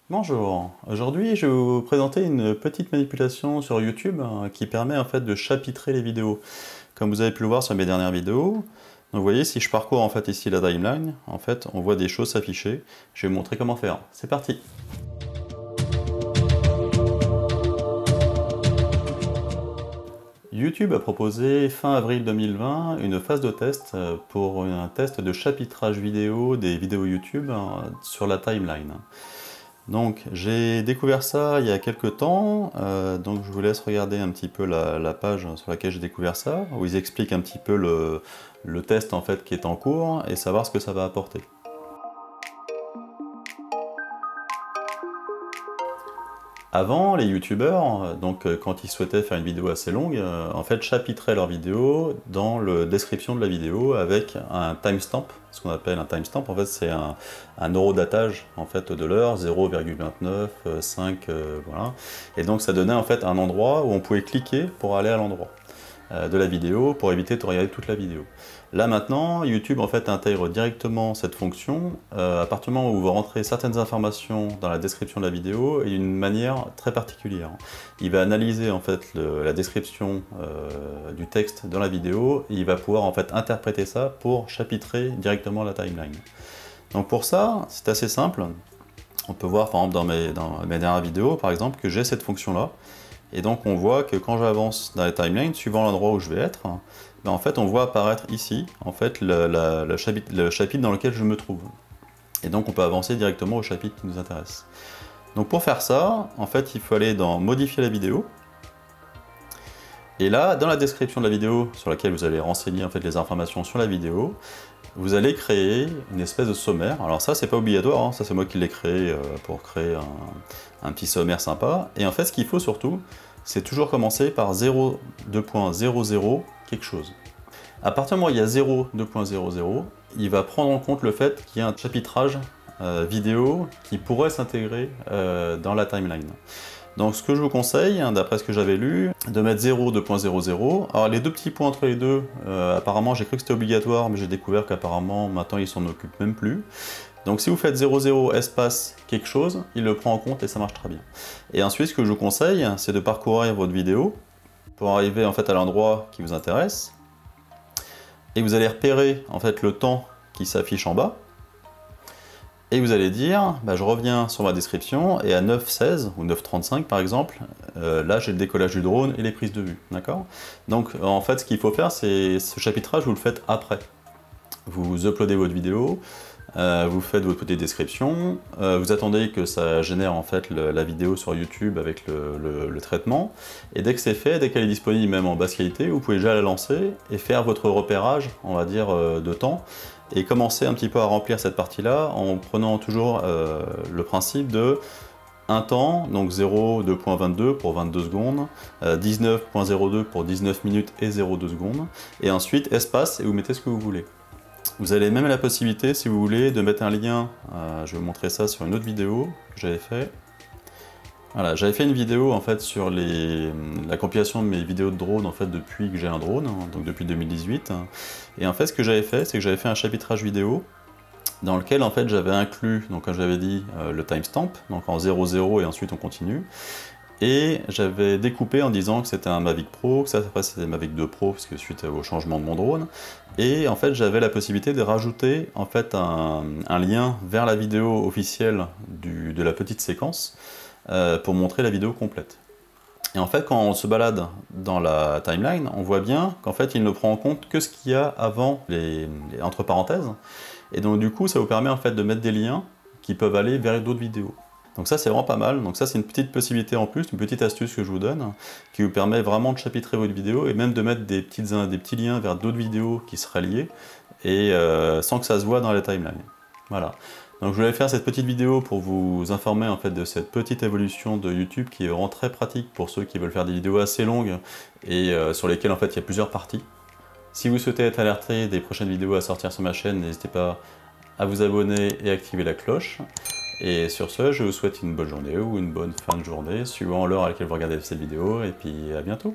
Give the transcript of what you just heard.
Bonjour, aujourd'hui je vais vous présenter une petite manipulation sur YouTube qui permet en fait de chapitrer les vidéos. Comme vous avez pu le voir sur mes dernières vidéos, donc vous voyez si je parcours en fait ici la timeline, en fait on voit des choses s'afficher. Je vais vous montrer comment faire. C'est parti! YouTube a proposé fin avril 2020 une phase de test pour un test de chapitrage vidéo des vidéos YouTube sur la timeline. Donc j'ai découvert ça il y a quelques temps, donc je vous laisse regarder un petit peu la page sur laquelle j'ai découvert ça, où ils expliquent un petit peu le test en fait qui est en cours et savoir ce que ça va apporter. Avant, les youtubeurs, donc quand ils souhaitaient faire une vidéo assez longue, en fait chapitraient leur vidéo dans la description de la vidéo avec un timestamp, ce qu'on appelle un timestamp. En fait, c'est un horodatage en fait de l'heure, 0,29, 5, voilà. Et donc ça donnait en fait un endroit où on pouvait cliquer pour aller à l'endroit de la vidéo pour éviter de regarder toute la vidéo. Là maintenant, YouTube en fait intègre directement cette fonction à partir du moment où vous rentrez certaines informations dans la description de la vidéo et d'une manière très particulière. Il va analyser en fait la description du texte dans la vidéo et il va pouvoir en fait interpréter ça pour chapitrer directement la timeline. Donc pour ça, c'est assez simple. On peut voir par exemple dans mes dernières vidéos par exemple que j'ai cette fonction là. Et donc on voit que quand j'avance dans la timeline, suivant l'endroit où je vais être, ben en fait on voit apparaître ici en fait le chapitre dans lequel je me trouve. Et donc on peut avancer directement au chapitre qui nous intéresse. Donc pour faire ça, en fait il faut aller dans modifier la vidéo. Et là, dans la description de la vidéo sur laquelle vous allez renseigner en fait les informations sur la vidéo, vous allez créer une espèce de sommaire. Alors ça, c'est pas obligatoire, hein. Ça c'est moi qui l'ai créé pour créer un petit sommaire sympa. Et en fait, ce qu'il faut surtout, c'est toujours commencer par 0,2.00 quelque chose. À partir du moment où il y a 0,2.00, il va prendre en compte le fait qu'il y a un chapitrage vidéo qui pourrait s'intégrer dans la timeline. Donc ce que je vous conseille, d'après ce que j'avais lu, de mettre 0,2.00. Alors les deux petits points entre les deux, apparemment j'ai cru que c'était obligatoire, mais j'ai découvert qu'apparemment maintenant ils s'en occupent même plus. Donc si vous faites 00 espace quelque chose, il le prend en compte et ça marche très bien. Et ensuite ce que je vous conseille, c'est de parcourir votre vidéo pour arriver en fait à l'endroit qui vous intéresse. Et vous allez repérer en fait le temps qui s'affiche en bas. Et vous allez dire, bah, je reviens sur ma description, et à 9,16 ou 9,35 par exemple, là j'ai le décollage du drone et les prises de vue, d'accord? Donc en fait ce qu'il faut faire, c'est ce chapitrage, vous le faites après. Vous uploadez votre vidéo, vous faites votre petite description, vous attendez que ça génère en fait la vidéo sur YouTube avec le traitement, et dès que c'est fait, dès qu'elle est disponible même en basse qualité, vous pouvez déjà la lancer et faire votre repérage, on va dire, de temps, et commencer un petit peu à remplir cette partie-là en prenant toujours le principe de un temps, donc 0,2.22 pour 22 secondes, 19.02 pour 19 minutes et 0,2 secondes, et ensuite espace, et vous mettez ce que vous voulez. Vous avez même la possibilité, si vous voulez, de mettre un lien, je vais vous montrer ça sur une autre vidéo que j'avais fait. Voilà, j'avais fait une vidéo en fait sur la compilation de mes vidéos de drone en fait depuis que j'ai un drone, donc depuis 2018. Et en fait ce que j'avais fait, c'est que j'avais fait un chapitrage vidéo dans lequel en fait j'avais inclus, donc comme j'avais dit, le timestamp, donc en 00 et ensuite on continue. Et j'avais découpé en disant que c'était un Mavic Pro, que ça après c'était Mavic 2 Pro, parce que suite au changement de mon drone. Et en fait j'avais la possibilité de rajouter en fait un lien vers la vidéo officielle de la petite séquence pour montrer la vidéo complète. Et en fait quand on se balade dans la timeline, on voit bien qu'en fait il ne prend en compte que ce qu'il y a avant les entre parenthèses. Et donc du coup ça vous permet en fait de mettre des liens qui peuvent aller vers d'autres vidéos. Donc ça c'est vraiment pas mal, donc ça c'est une petite possibilité en plus, une petite astuce que je vous donne, qui vous permet vraiment de chapitrer votre vidéo et même de mettre des petits liens vers d'autres vidéos qui seraient liées, et sans que ça se voit dans la timeline. Voilà. Donc je voulais faire cette petite vidéo pour vous informer en fait de cette petite évolution de YouTube qui est vraiment très pratique pour ceux qui veulent faire des vidéos assez longues et sur lesquelles en fait il y a plusieurs parties. Si vous souhaitez être alerté des prochaines vidéos à sortir sur ma chaîne, n'hésitez pas à vous abonner et activer la cloche. Et sur ce, je vous souhaite une bonne journée ou une bonne fin de journée, suivant l'heure à laquelle vous regardez cette vidéo, et puis à bientôt.